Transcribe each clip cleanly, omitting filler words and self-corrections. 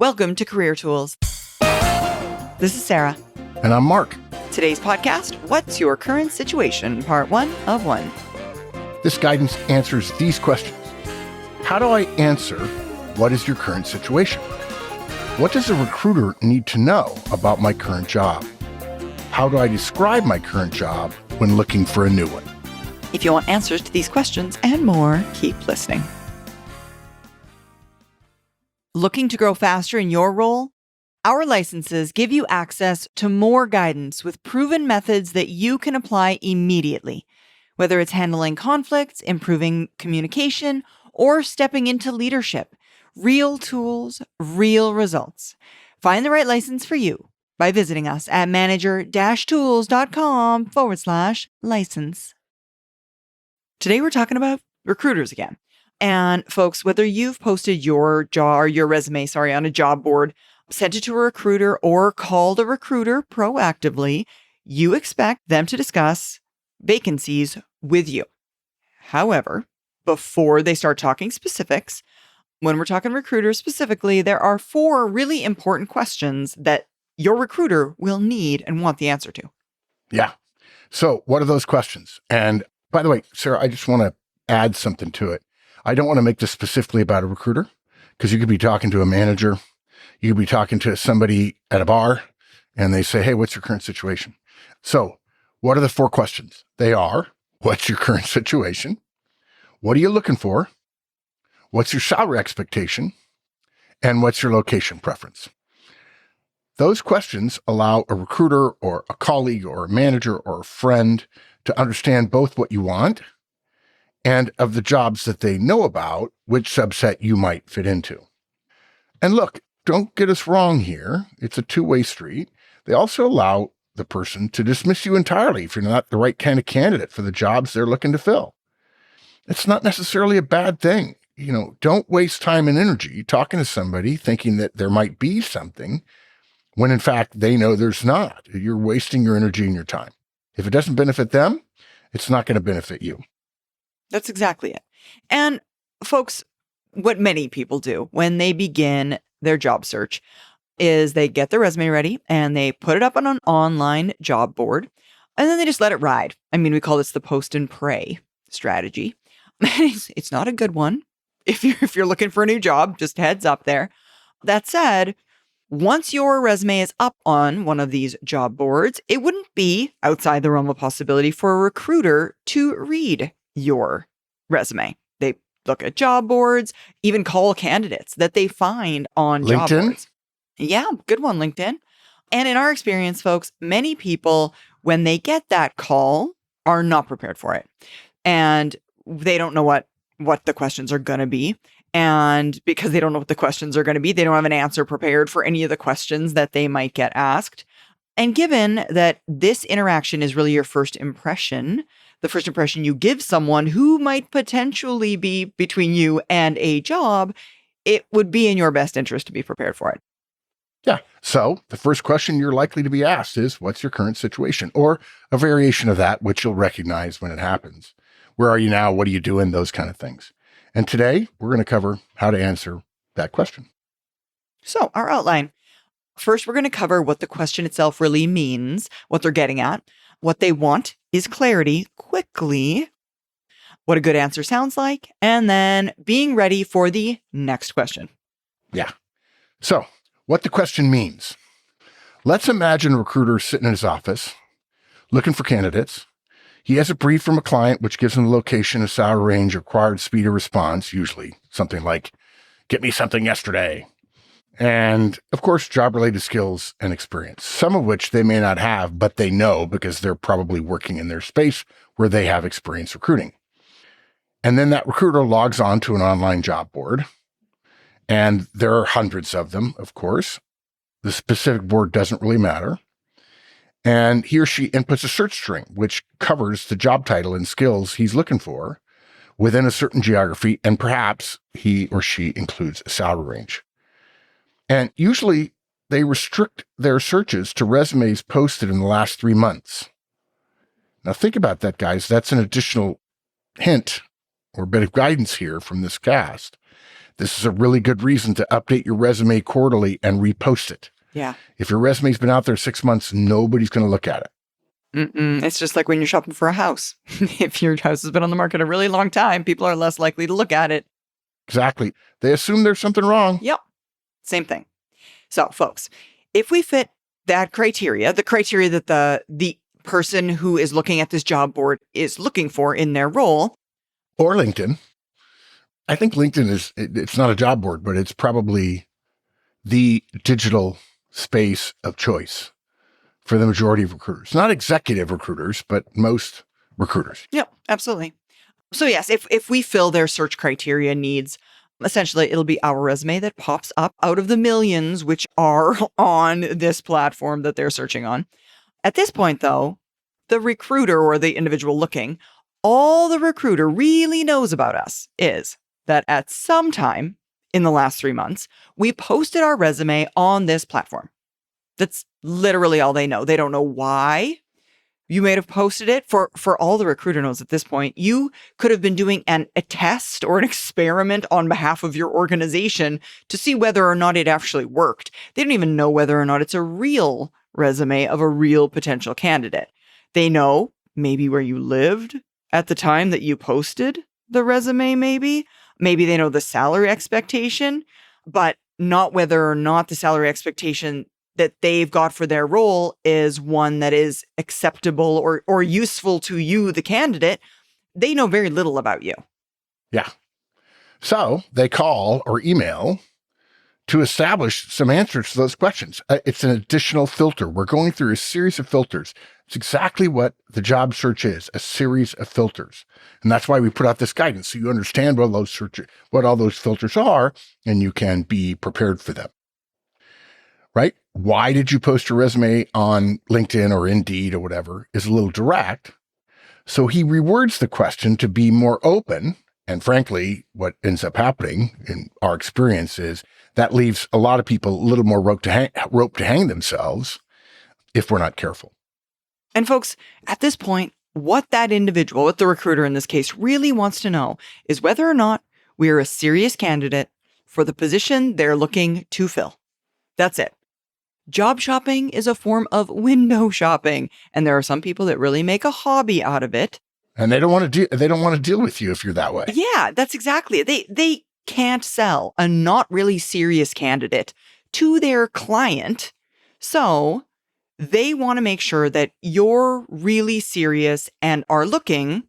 Welcome to Career Tools. This is Sarah. And I'm Mark. Today's podcast, What's Your Current Situation? Part 1 of 1. This guidance answers these questions. How do I answer, what is your current situation? What does a recruiter need to know about my current job? How do I describe my current job when looking for a new one? If you want answers to these questions and more, keep listening. Looking to grow faster in your role? Our licenses give you access to more guidance with proven methods that you can apply immediately, whether it's handling conflicts, improving communication, or stepping into leadership. Real tools, real results. Find the right license for you by visiting us at manager-tools.com/license. Today we're talking about recruiters again. And folks, whether you've posted your resume on a job board, sent it to a recruiter, or called a recruiter proactively, you expect them to discuss vacancies with you. However, before they start talking specifics, when we're talking recruiters specifically, there are 4 really important questions that your recruiter will need and want the answer to. Yeah. So what are those questions? And by the way, Sarah, I just want to add something to it. I don't want to make this specifically about a recruiter, because you could be talking to a manager. You could be talking to somebody at a bar and they say, hey, what's your current situation? So what are the 4 questions? They are, what's your current situation? What are you looking for? What's your salary expectation? And what's your location preference? Those questions allow a recruiter or a colleague or a manager or a friend to understand both what you want and of the jobs that they know about, which subset you might fit into. And look, don't get us wrong here. It's a two-way street. They also allow the person to dismiss you entirely if you're not the right kind of candidate for the jobs they're looking to fill. It's not necessarily a bad thing. Don't waste time and energy talking to somebody thinking that there might be something when in fact they know there's not. You're wasting your energy and your time. If it doesn't benefit them, it's not going to benefit you. That's exactly it. And folks, what many people do when they begin their job search is they get their resume ready and they put it up on an online job board and then they just let it ride. I mean, we call this the post and pray strategy. It's not a good one. If you're looking for a new job, just heads up there. That said, once your resume is up on one of these job boards, it wouldn't be outside the realm of possibility for a recruiter to read your resume. They look at job boards, even call candidates that they find on job boards. Yeah, good one, LinkedIn. And in our experience, folks, many people, when they get that call, are not prepared for it. And they don't know what the questions are going to be. And because they don't know what the questions are going to be, they don't have an answer prepared for any of the questions that they might get asked. And given that this interaction is really your first impression, the first impression you give someone who might potentially be between you and a job, it would be in your best interest to be prepared for it. Yeah. So the first question you're likely to be asked is, what's your current situation? Or a variation of that, which you'll recognize when it happens. Where are you now? What are you doing? Those kind of things. And today we're going to cover how to answer that question. So our outline. First, we're going to cover what the question itself really means, what they're getting at. What they want is clarity quickly, what a good answer sounds like, and then being ready for the next question. Yeah. So what the question means. Let's imagine a recruiter sitting in his office looking for candidates. He has a brief from a client, which gives him the location, a salary range, required speed of response, usually something like, get me something yesterday. And of course, job-related skills and experience, some of which they may not have, but they know because they're probably working in their space where they have experience recruiting. And then that recruiter logs on to an online job board. And there are hundreds of them, of course. The specific board doesn't really matter. And he or she inputs a search string, which covers the job title and skills he's looking for within a certain geography. And perhaps he or she includes a salary range. And usually they restrict their searches to resumes posted in the last 3 months. Now think about that, guys. That's an additional hint or bit of guidance here from this cast This is a really good reason to update your resume quarterly and repost it. Yeah. If your resume's been out there 6 months, nobody's going to look at it. It's just like when you're shopping for a house. If your house has been on the market a really long time, people are less likely to look at it. Exactly. They assume there's something wrong. Yep. Same thing. So, folks, if we fit that criteria, the criteria that the person who is looking at this job board is looking for in their role. Or LinkedIn. I think LinkedIn it's not a job board, but it's probably the digital space of choice for the majority of recruiters. Not executive recruiters, but most recruiters. Yep, absolutely. So yes, if we fill their search criteria needs, essentially it'll be our resume that pops up out of the millions which are on this platform that they're searching on. At this point, though, the recruiter or the individual looking, all the recruiter really knows about us is that at some time in the last 3 months, we posted our resume on this platform. That's literally all they know. They don't know why you may have posted it. For all the recruiter knows at this point, you could have been doing a test or an experiment on behalf of your organization to see whether or not it actually worked. They don't even know whether or not it's a real resume of a real potential candidate. They know maybe where you lived at the time that you posted the resume, maybe. Maybe they know the salary expectation, but not whether or not the salary expectation that they've got for their role is one that is acceptable or useful to you, the candidate. They know very little about you. Yeah. So they call or email to establish some answers to those questions. It's an additional filter. We're going through a series of filters. It's exactly what the job search is, a series of filters. And that's why we put out this guidance, so you understand what all those filters are, and you can be prepared for them. Right? Why did you post your resume on LinkedIn or Indeed or whatever is a little direct. So he rewords the question to be more open. And frankly, what ends up happening in our experience is that leaves a lot of people a little more rope to hang themselves if we're not careful. And folks, at this point, what that individual, what the recruiter in this case really wants to know is whether or not we are a serious candidate for the position they're looking to fill. That's it. Job shopping is a form of window shopping, and there are some people that really make a hobby out of it. And they don't want to deal with you if you're that way. Yeah, that's exactly it. They can't sell a not really serious candidate to their client. So they want to make sure that you're really serious and are looking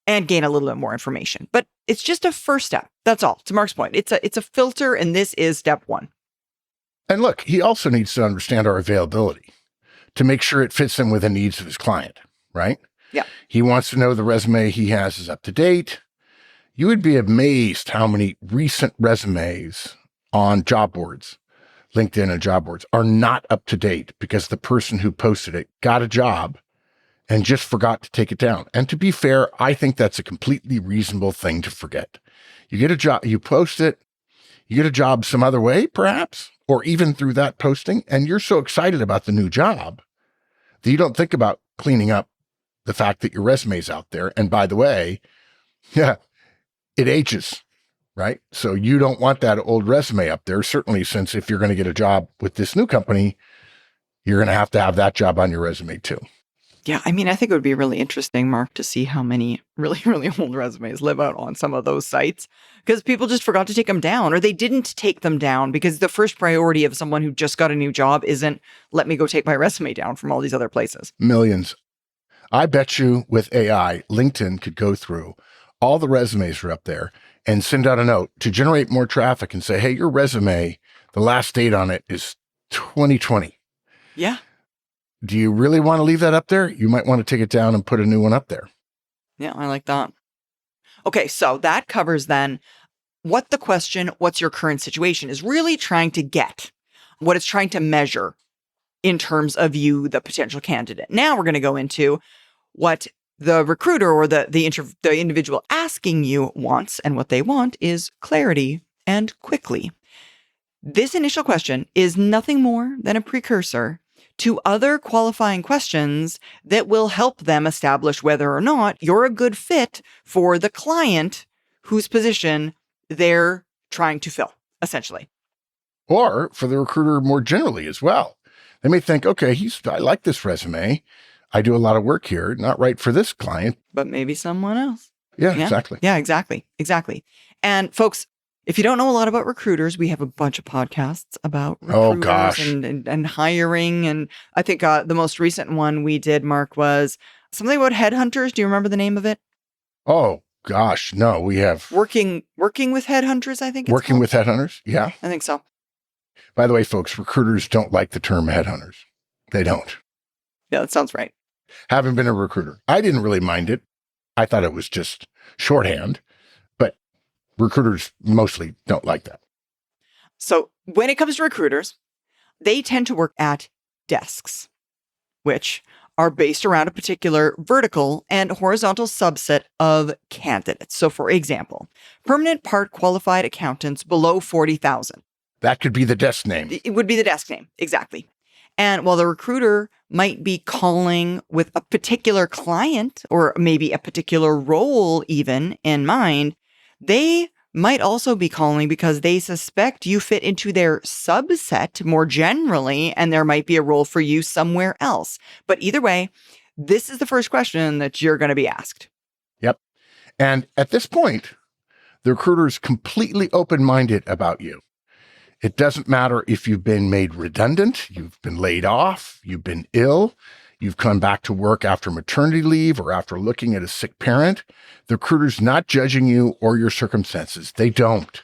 and gain a little bit more information. But it's just a first step. That's all. To Mark's point, it's a filter, and this is step one. And look, he also needs to understand our availability to make sure it fits in with the needs of his client, right? Yeah. He wants to know the resume he has is up to date. You would be amazed how many recent resumes on job boards, LinkedIn and job boards, are not up to date because the person who posted it got a job and just forgot to take it down. And to be fair, I think that's a completely reasonable thing to forget. You get a job, you post it, you get a job some other way, perhaps, or even through that posting, and you're so excited about the new job that you don't think about cleaning up the fact that your resume's out there. And by the way, yeah, it ages, right? So you don't want that old resume up there, certainly, since if you're going to get a job with this new company, you're going to have that job on your resume too. Yeah, I mean, I think it would be really interesting, Mark, to see how many really, really old resumes live out on some of those sites, because people just forgot to take them down, or they didn't take them down because the first priority of someone who just got a new job isn't, let me go take my resume down from all these other places. Millions. I bet you with AI, LinkedIn could go through all the resumes are up there and send out a note to generate more traffic and say, hey, your resume, the last date on it is 2020. Yeah. Do you really want to leave that up there? You might want to take it down and put a new one up there. Yeah, I like that. Okay, so that covers then what the question, what's your current situation, is really trying to get, what it's trying to measure in terms of you, the potential candidate. Now we're going to go into what the recruiter or the individual asking you wants, and what they want is clarity and quickly. This initial question is nothing more than a precursor to other qualifying questions that will help them establish whether or not you're a good fit for the client whose position they're trying to fill, essentially. Or for the recruiter more generally as well. They may think, okay, I like this resume. I do a lot of work here, not right for this client. But maybe someone else. Yeah, exactly. Yeah, exactly. And folks, if you don't know a lot about recruiters, we have a bunch of podcasts about recruiters and hiring. And I think the most recent one we did, Mark, was something about headhunters. Do you remember the name of it? Oh, gosh, no, we have... Working with headhunters, I think it's Working called. with headhunters? Yeah. I think so. By the way, folks, recruiters don't like the term headhunters. They don't. Yeah, that sounds right. Haven't been a recruiter. I didn't really mind it. I thought it was just shorthand, but recruiters mostly don't like that. So when it comes to recruiters, they tend to work at desks, which are based around a particular vertical and horizontal subset of candidates. So for example, permanent part qualified accountants below 40,000. That could be the desk name. It would be the desk name. Exactly. And while the recruiter might be calling with a particular client or maybe a particular role even in mind, they might also be calling because they suspect you fit into their subset more generally, and there might be a role for you somewhere else. But either way, this is the first question that you're going to be asked. Yep. And at this point, the recruiter is completely open-minded about you. It doesn't matter if you've been made redundant, you've been laid off, you've been ill, you've come back to work after maternity leave or after looking at a sick parent. The recruiter's not judging you or your circumstances. They don't.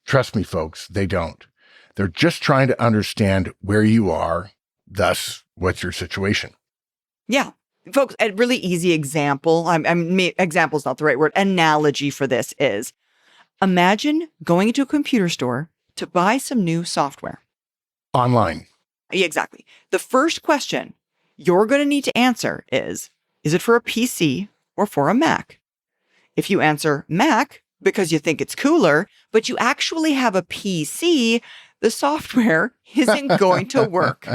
Trust me, folks, they don't. They're just trying to understand where you are, thus, what's your situation. Yeah. Folks, a really easy example, example is not the right word, analogy for this is, imagine going into a computer store to buy some new software. Online. Yeah, exactly. The first question you're going to need to answer is it for a PC or for a Mac? If you answer Mac because you think it's cooler, but you actually have a PC, the software isn't going to work.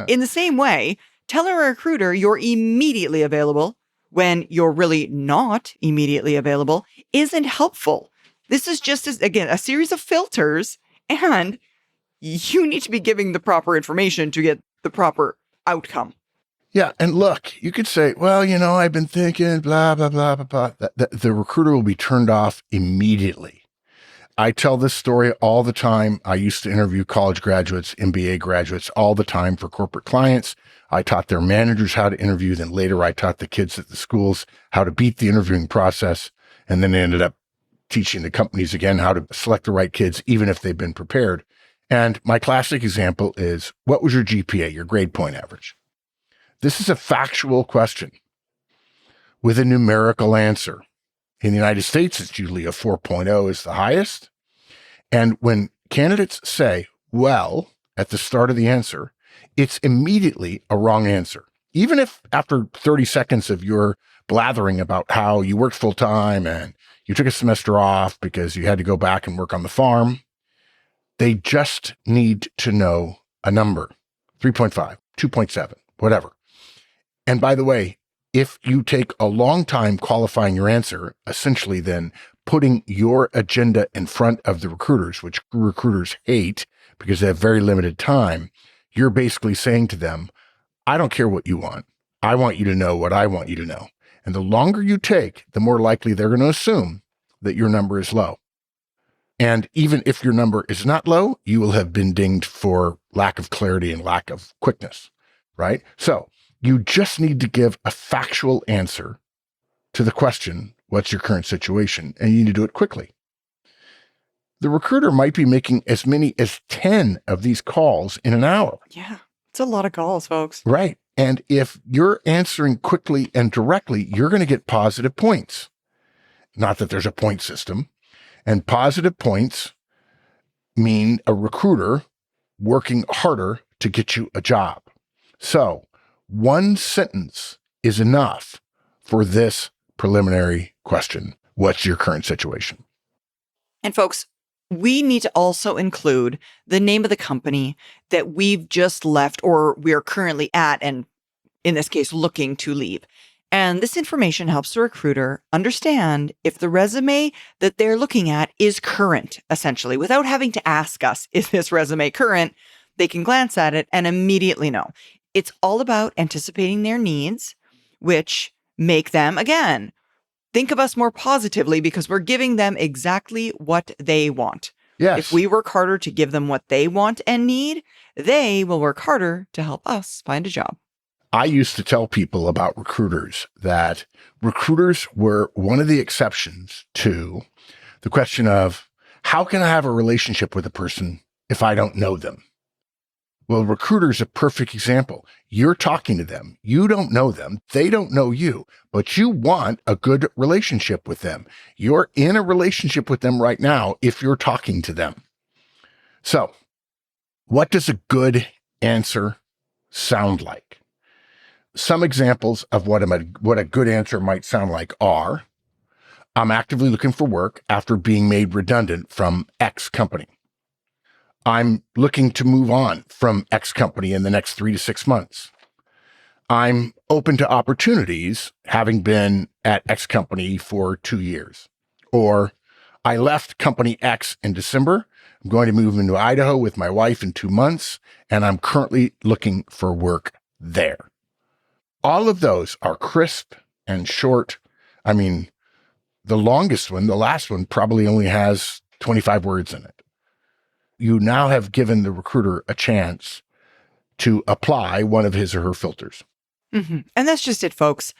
In the same way, telling a recruiter you're immediately available when you're really not immediately available isn't helpful. This is just, again, a series of filters, and you need to be giving the proper information to get the proper outcome. Yeah. And look, you could say, well, I've been thinking, blah, blah, blah, blah, blah. The recruiter will be turned off immediately. I tell this story all the time. I used to interview college graduates, MBA graduates all the time for corporate clients. I taught their managers how to interview. Then later I taught the kids at the schools how to beat the interviewing process. And then they ended up teaching the companies again how to select the right kids, even if they've been prepared. And my classic example is, what was your GPA, your grade point average? This is a factual question with a numerical answer. In the United States, it's usually a 4.0 is the highest. And when candidates say, well, at the start of the answer, it's immediately a wrong answer. Even if after 30 seconds of your blathering about how you worked full time and you took a semester off because you had to go back and work on the farm, they just need to know a number, 3.5, 2.7, whatever. And by the way, if you take a long time qualifying your answer, essentially then putting your agenda in front of the recruiters, which recruiters hate because they have very limited time, you're basically saying to them, I don't care what you want. I want you to know what I want you to know. And the longer you take, the more likely they're going to assume that your number is low. And even if your number is not low, you will have been dinged for lack of clarity and lack of quickness, right? So you just need to give a factual answer to the question, what's your current situation? And you need to do it quickly. The recruiter might be making as many as 10 of these calls in an hour. Yeah, it's a lot of calls, folks. Right. And if you're answering quickly and directly, you're going to get positive points. Not that there's a point system. And positive points mean a recruiter working harder to get you a job. So one sentence is enough for this preliminary question. What's your current situation? And folks, we need to also include the name of the company that we've just left or we're currently at, and in this case, looking to leave. And this information helps the recruiter understand if the resume that they're looking at is current, essentially, without having to ask us, is this resume current? They can glance at it and immediately know. It's all about anticipating their needs, which make them, again, think of us more positively because we're giving them exactly what they want. Yes. If we work harder to give them what they want and need, they will work harder to help us find a job. I used to tell people about recruiters that recruiters were one of the exceptions to the question of how can I have a relationship with a person if I don't know them? Well, recruiter's a perfect example. You're talking to them. You don't know them. They don't know you, but you want a good relationship with them. You're in a relationship with them right now if you're talking to them. So, what does a good answer sound like? Some examples of what a good answer might sound like are, I'm actively looking for work after being made redundant from X company. I'm looking to move on from X company in the next 3 to 6 months. I'm open to opportunities having been at X company for 2 years. Or I left company X in December. I'm going to move into Idaho with my wife in 2 months, and I'm currently looking for work there. All of those are crisp and short. I mean, the longest one, the last one, probably only has 25 words in it. You now have given the recruiter a chance to apply one of his or her filters. Mm-hmm. And that's just it, folks.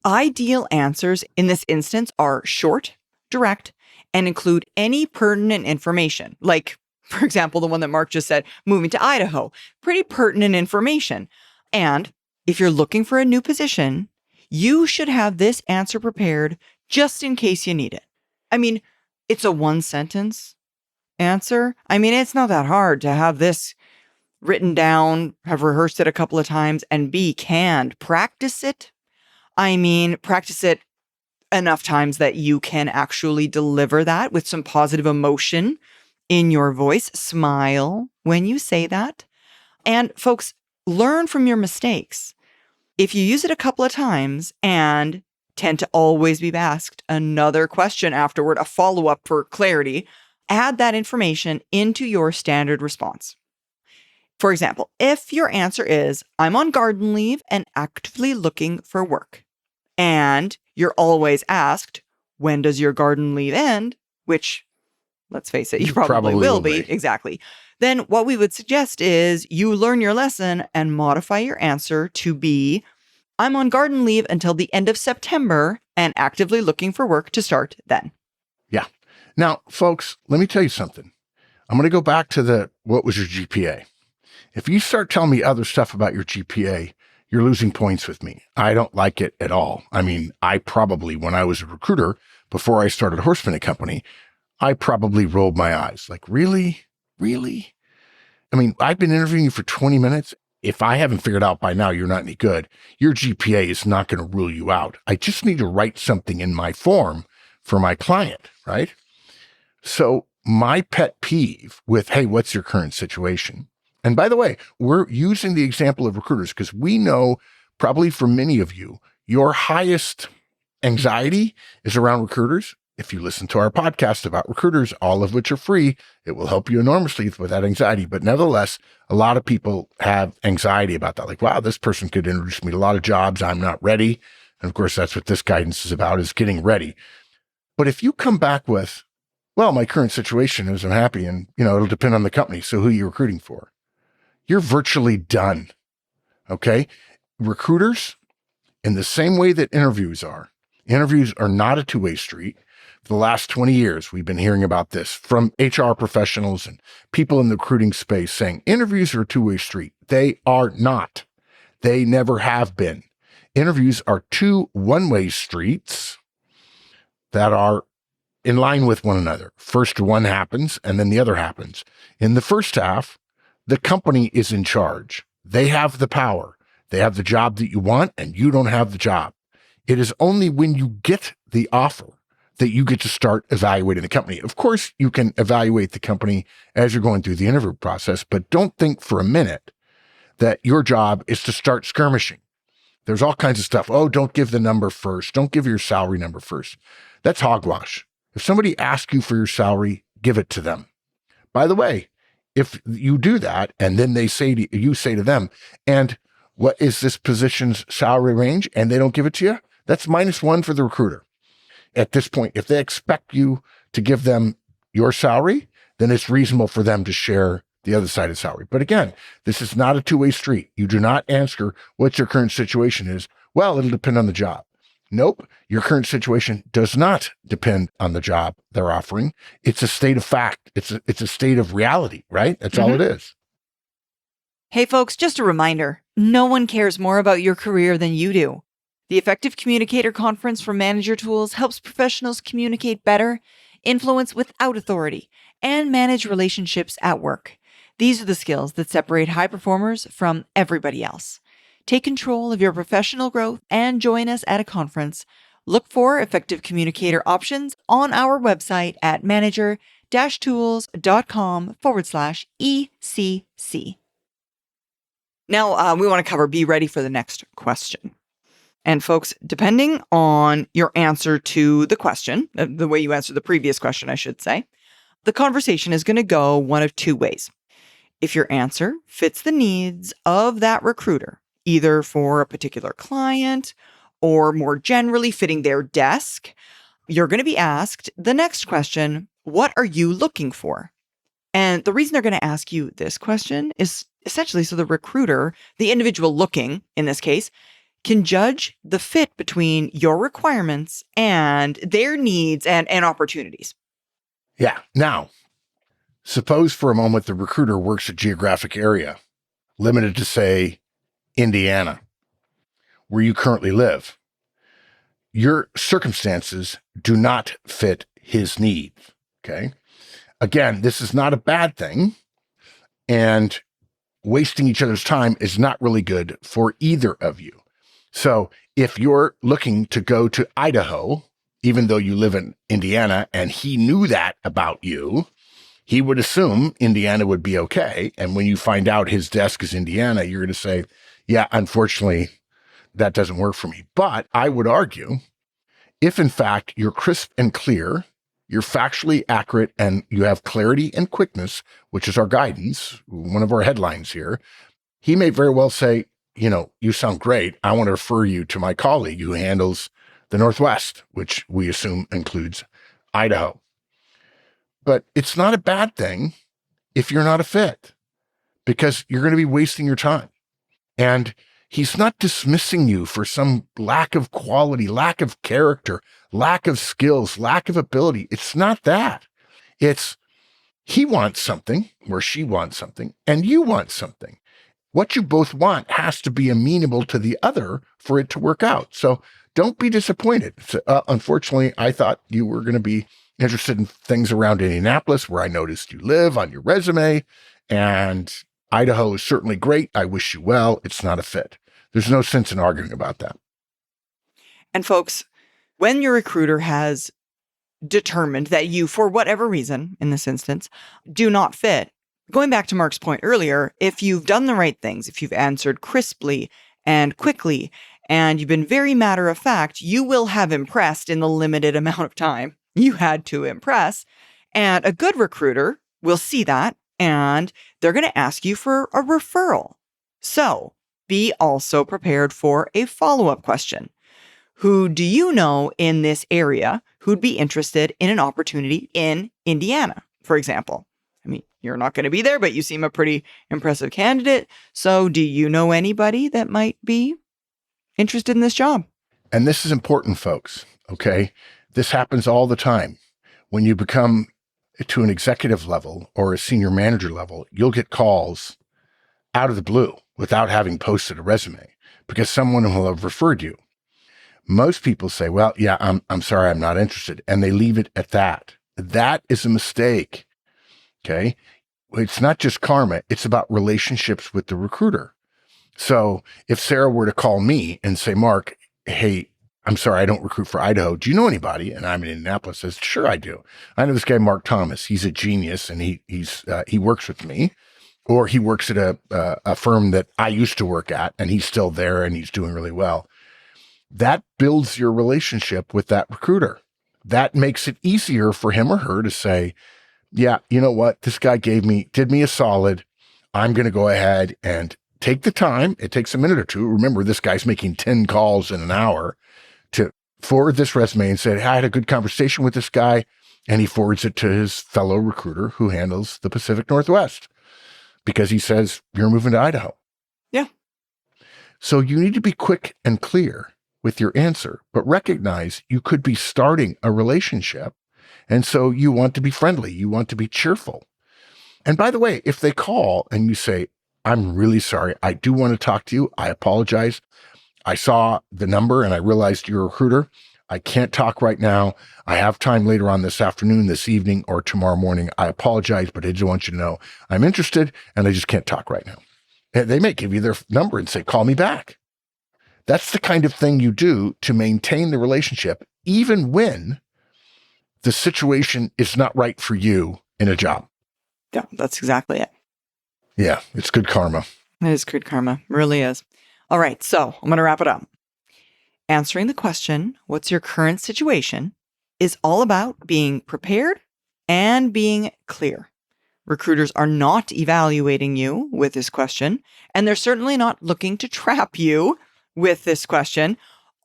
Ideal answers in this instance are short, direct, and include any pertinent information. Like, for example, the one that Mark just said, moving to Idaho, pretty pertinent information. And if you're looking for a new position, you should have this answer prepared just in case you need it. I mean, it's a 1-sentence answer. I mean, it's not that hard to have this written down, have rehearsed it a couple of times, and be canned. Practice it. I mean, practice it enough times that you can actually deliver that with some positive emotion in your voice. Smile when you say that. And folks, learn from your mistakes. If you use it a couple of times and tend to always be asked another question afterward, a follow-up for clarity, add that information into your standard response. For example, if your answer is, I'm on garden leave and actively looking for work, and you're always asked, when does your garden leave end? Which, let's face it, you probably will be. Exactly. Then what we would suggest is you learn your lesson and modify your answer to be, I'm on garden leave until the end of September and actively looking for work to start then. Yeah. Now, folks, let me tell you something. I'm going to go back to what was your GPA? If you start telling me other stuff about your GPA, you're losing points with me. I don't like it at all. I mean, I probably, when I was a recruiter, before I started Horseman & Company, I probably rolled my eyes. Like, really? Really? I mean, I've been interviewing you for 20 minutes. If I haven't figured out by now you're not any good, your GPA is not going to rule you out. I just need to write something in my form for my client, right? So my pet peeve with, hey, what's your current situation? And by the way, we're using the example of recruiters because we know probably for many of you, your highest anxiety is around recruiters. If you listen to our podcast about recruiters, all of which are free, it will help you enormously with that anxiety. But nevertheless, a lot of people have anxiety about that. Like, wow, this person could introduce me to a lot of jobs. I'm not ready. And of course, that's what this guidance is about, is getting ready. But if you come back with, well, my current situation is I'm happy and, it'll depend on the company. So who are you recruiting for? You're virtually done. Okay. Recruiters, in the same way that interviews are not a two-way street. For the last 20 years, we've been hearing about this from HR professionals and people in the recruiting space saying interviews are a two-way street. They are not. They never have been. Interviews are two one-way streets that are in line with one another. First one happens and then the other happens. In the first half, the company is in charge. They have the power. They have the job that you want and you don't have the job. It is only when you get the offer that you get to start evaluating the company. Of course, you can evaluate the company as you're going through the interview process, but don't think for a minute that your job is to start skirmishing, There's all kinds of stuff. Oh, don't give the number first. Don't give your salary number first. That's hogwash. If somebody asks you for your salary, give it to them. By the way, if you do that and then you say to them, and what is this position's salary range? And they don't give it to you, that's -1 for the recruiter. At this point, if they expect you to give them your salary, then it's reasonable for them to share the other side of salary. But again, this is not a two-way street. You do not answer what your current situation is. Well, it'll depend on the job. Nope. Your current situation does not depend on the job they're offering. It's a state of fact. It's a state of reality, right? That's all it is. Hey folks, just a reminder, no one cares more about your career than you do. The Effective Communicator Conference from Manager Tools helps professionals communicate better, influence without authority, and manage relationships at work. These are the skills that separate high performers from everybody else. Take control of your professional growth and join us at a conference. Look for Effective Communicator options on our website at manager-tools.com/ECC. Now, we want to cover be ready for the next question. And folks, depending on your answer to the question, the way you answered the previous question, I should say, the conversation is going to go one of two ways. If your answer fits the needs of that recruiter, either for a particular client or more generally fitting their desk, you're going to be asked the next question, what are you looking for? And the reason they're going to ask you this question is essentially so the recruiter, the individual looking in this case, can judge the fit between your requirements and their needs and opportunities. Yeah. Now, suppose for a moment the recruiter works a geographic area limited to, say, Indiana, where you currently live. Your circumstances do not fit his needs. Okay. Again, this is not a bad thing, and wasting each other's time is not really good for either of you. So if you're looking to go to Idaho, even though you live in Indiana, and he knew that about you, he would assume Indiana would be okay. And when you find out his desk is Indiana, you're going to say, yeah, unfortunately, that doesn't work for me. But I would argue, if in fact you're crisp and clear, you're factually accurate, and you have clarity and quickness, which is our guidance, one of our headlines here, he may very well say, you sound great. I want to refer you to my colleague who handles the Northwest, which we assume includes Idaho. But it's not a bad thing if you're not a fit, because you're going to be wasting your time. And he's not dismissing you for some lack of quality, lack of character, lack of skills, lack of ability. It's not that. It's he wants something or she wants something and you want something. What you both want has to be amenable to the other for it to work out. So don't be disappointed. Unfortunately, I thought you were going to be interested in things around Indianapolis, where I noticed you live on your resume, and Idaho is certainly great. I wish you well. It's not a fit. There's no sense in arguing about that. And folks, when your recruiter has determined that you, for whatever reason, in this instance, do not fit, going back to Mark's point earlier, if you've done the right things, if you've answered crisply and quickly, and you've been very matter of fact, you will have impressed in the limited amount of time you had to impress. And a good recruiter will see that, and they're going to ask you for a referral. So be also prepared for a follow-up question. Who do you know in this area who'd be interested in an opportunity in Indiana, for example? I mean, you're not going to be there, but you seem a pretty impressive candidate. So do you know anybody that might be interested in this job? And this is important, folks. Okay. This happens all the time. When you become to an executive level or a senior manager level, you'll get calls out of the blue without having posted a resume because someone will have referred you. Most people say, well, yeah, I'm sorry, I'm not interested. And they leave it at that. That is a mistake. Okay. It's not just karma. It's about relationships with the recruiter. So if Sarah were to call me and say, Mark, hey, I'm sorry, I don't recruit for Idaho. Do you know anybody? And I'm in Indianapolis. Says, sure, I do. I know this guy, Mark Thomas. He's a genius, and he works with me. or he works at a firm that I used to work at and he's still there and he's doing really well. That builds your relationship with that recruiter. That makes it easier for him or her to say, yeah, you know what? This guy did me a solid. I'm going to go ahead and take the time. It takes a minute or two. Remember, this guy's making 10 calls in an hour to forward this resume and say, I had a good conversation with this guy. And he forwards it to his fellow recruiter who handles the Pacific Northwest because he says, you're moving to Idaho. Yeah. So you need to be quick and clear with your answer, but recognize you could be starting a relationship. And so you want to be friendly. You want to be cheerful. And by the way, if they call and you say, I'm really sorry, I do want to talk to you. I apologize. I saw the number and I realized you're a recruiter. I can't talk right now. I have time later on this afternoon, this evening, or tomorrow morning. I apologize, but I just want you to know I'm interested and I just can't talk right now. And they may give you their number and say, call me back. That's the kind of thing you do to maintain the relationship, even when the situation is not right for you in a job. Yeah, that's exactly it. Yeah, it's good karma. It is good karma. It really is. All right, so I'm going to wrap it up. Answering the question, what's your current situation, is all about being prepared and being clear. Recruiters are not evaluating you with this question, and they're certainly not looking to trap you with this question.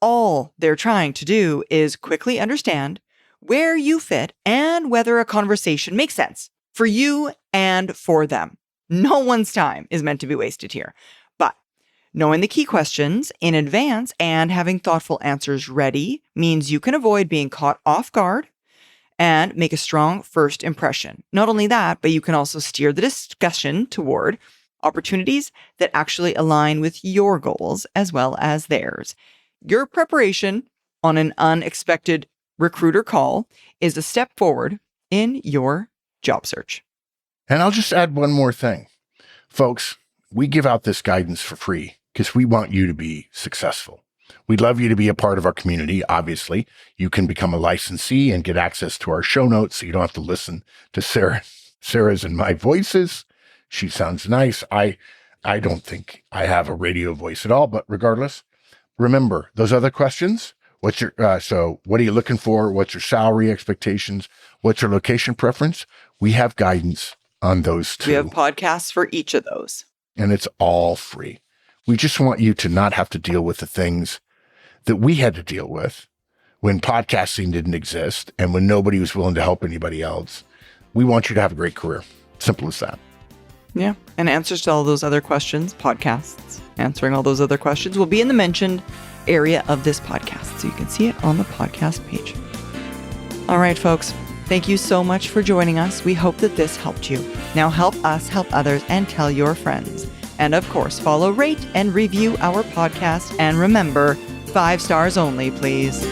All they're trying to do is quickly understand where you fit and whether a conversation makes sense for you and for them. No one's time is meant to be wasted here. But knowing the key questions in advance and having thoughtful answers ready means you can avoid being caught off guard and make a strong first impression. Not only that, but you can also steer the discussion toward opportunities that actually align with your goals as well as theirs. Your preparation on an unexpected recruiter call is a step forward in your job search. And I'll just add one more thing. Folks, we give out this guidance for free because we want you to be successful. We'd love you to be a part of our community. Obviously, you can become a licensee and get access to our show notes so you don't have to listen to Sarah's and my voices. She sounds nice. I don't think I have a radio voice at all, but regardless, remember those other questions. What's your, so what are you looking for? What's your salary expectations? What's your location preference? We have guidance on those too. We have podcasts for each of those. And it's all free. We just want you to not have to deal with the things that we had to deal with when podcasting didn't exist and when nobody was willing to help anybody else. We want you to have a great career. Simple as that. Yeah. And answers to all those other questions, podcasts, answering all those other questions will be in the mentioned area of this podcast. So you can see it on the podcast page. All right, folks. Thank you so much for joining us. We hope that this helped you. Now help us help others and tell your friends. And of course, follow, rate, and review our podcast. And remember, 5 stars only, please.